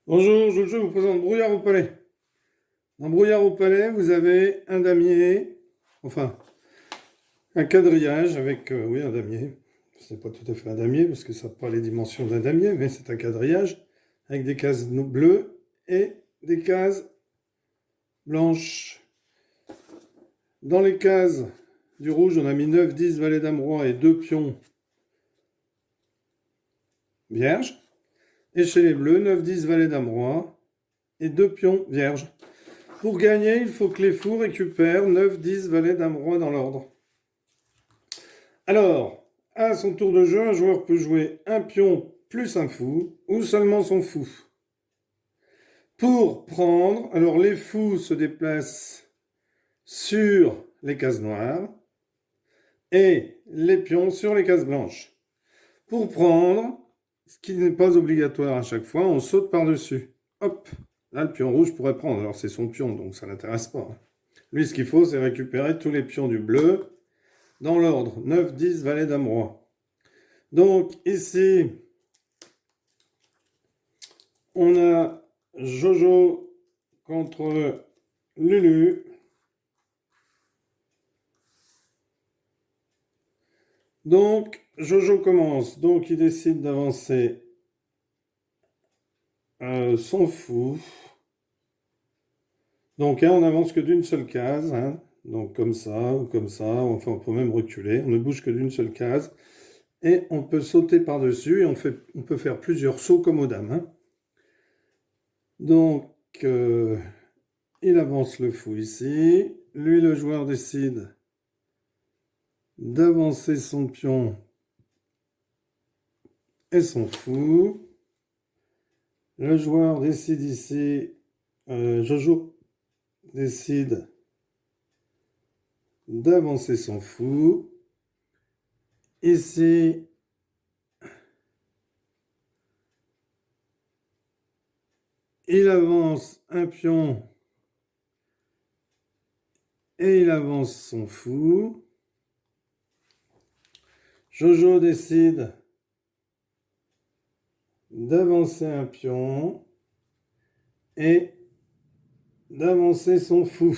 Bonjour, je vous présente Brouillard au Palais. Dans Brouillard au Palais, vous avez un damier, enfin un quadrillage avec, oui, un damier. Ce n'est pas tout à fait un damier parce que ça n'a pas les dimensions d'un damier, mais c'est un quadrillage avec des cases bleues et des cases blanches. Dans les cases du rouge, on a mis 9, 10, valet dame roi et 2 pions vierges. Et chez les bleus, 9, 10, valet dame roi et 2 pions vierges. Pour gagner, il faut que les fous récupèrent 9, 10, valet, dame, roi dans l'ordre. Alors, à son tour de jeu, un joueur peut jouer un pion plus un fou, ou seulement son fou. Pour prendre, alors les fous se déplacent sur les cases noires, et les pions sur les cases blanches. Pour prendre, ce qui n'est pas obligatoire à chaque fois, on saute par-dessus. Hop, là le pion rouge pourrait prendre, alors c'est son pion, donc ça n'intéresse pas. Lui, ce qu'il faut, c'est récupérer tous les pions du bleu dans l'ordre 9, 10, valet, dame, roi. Donc ici, on a Jojo contre Lulu. Donc Jojo commence, donc il décide d'avancer son fou. Donc on n'avance que d'une seule case, hein. Donc comme ça ou comme ça, enfin on peut même reculer, on ne bouge que d'une seule case. Et on peut sauter par-dessus et on peut faire plusieurs sauts comme aux dames, hein. Donc il avance le fou ici. Lui, le joueur décide d'avancer son pion et son fou. Le joueur décide ici, Jojo décide d'avancer son fou. Ici, il avance un pion et il avance son fou. Jojo décide d'avancer un pion et d'avancer son fou.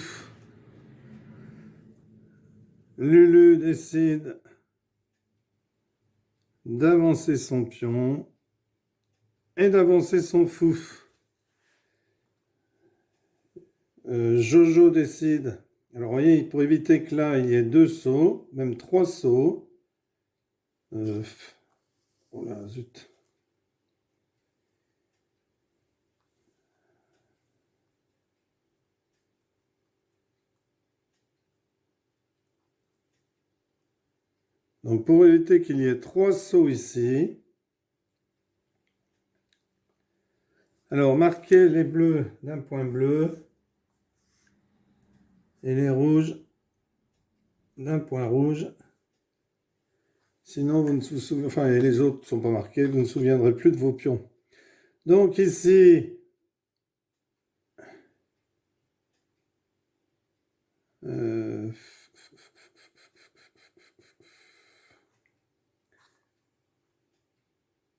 Lulu décide d'avancer son pion et d'avancer son fou. Jojo décide. Alors, vous voyez, pour éviter que là, il y ait 2 sauts, même 3 sauts. Oh là, zut. Donc, pour éviter qu'il y ait 3 sauts ici, alors marquez les bleus d'un point bleu et les rouges d'un point rouge. Sinon, vous ne vous souviendrez, enfin, et les autres ne sont pas marqués, vous ne vous souviendrez plus de vos pions. Donc ici,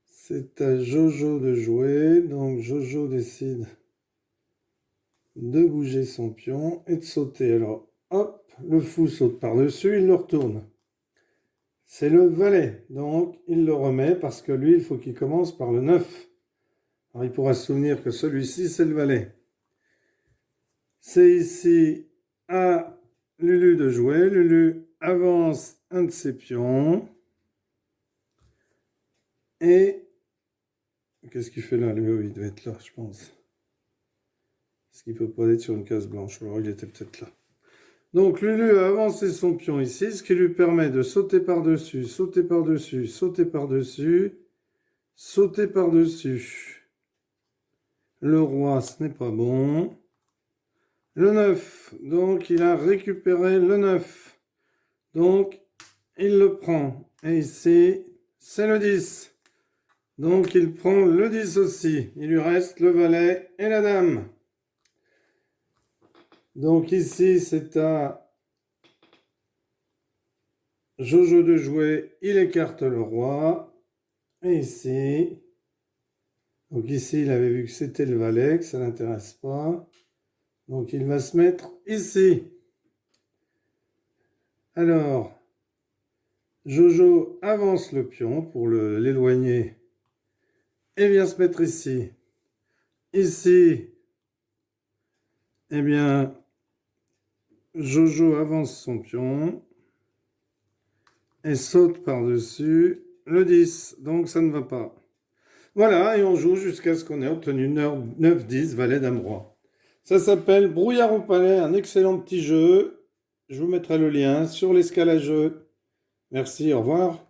c'est à Jojo de jouer. Donc Jojo décide de bouger son pion et de sauter. Alors, hop, le fou saute par-dessus, il le retourne. C'est le valet, donc il le remet parce que lui, il faut qu'il commence par le 9. Alors, il pourra se souvenir que celui-ci, c'est le valet. C'est ici à Lulu de jouer. Lulu avance un de ses pions. Et qu'est-ce qu'il fait là, lui? Oh, il doit être là, je pense. Est-ce qu'il peut pas être sur une case blanche? Alors, il était peut-être là. Donc, Lulu a avancé son pion ici, ce qui lui permet de sauter par-dessus, sauter par-dessus, sauter par-dessus, sauter par-dessus. Le roi, ce n'est pas bon. Le 9, donc il a récupéré le 9. Donc, il le prend. Et ici, c'est le 10. Donc, il prend le 10 aussi. Il lui reste le valet et la dame. Donc, ici, c'est à Jojo de jouer. Il écarte le roi. Et ici, Donc ici, il avait vu que c'était le valet, que ça ne l'intéresse pas. Donc il va se mettre ici. Alors, Jojo avance le pion pour l'éloigner et vient se mettre ici. Ici, eh bien, Jojo avance son pion et saute par-dessus le 10. Donc ça ne va pas. Voilà, et on joue jusqu'à ce qu'on ait obtenu 9-10, valet dame roi. Ça s'appelle Brouillard au palais, un excellent petit jeu. Je vous mettrai le lien sur l'escalade jeu. Merci, au revoir.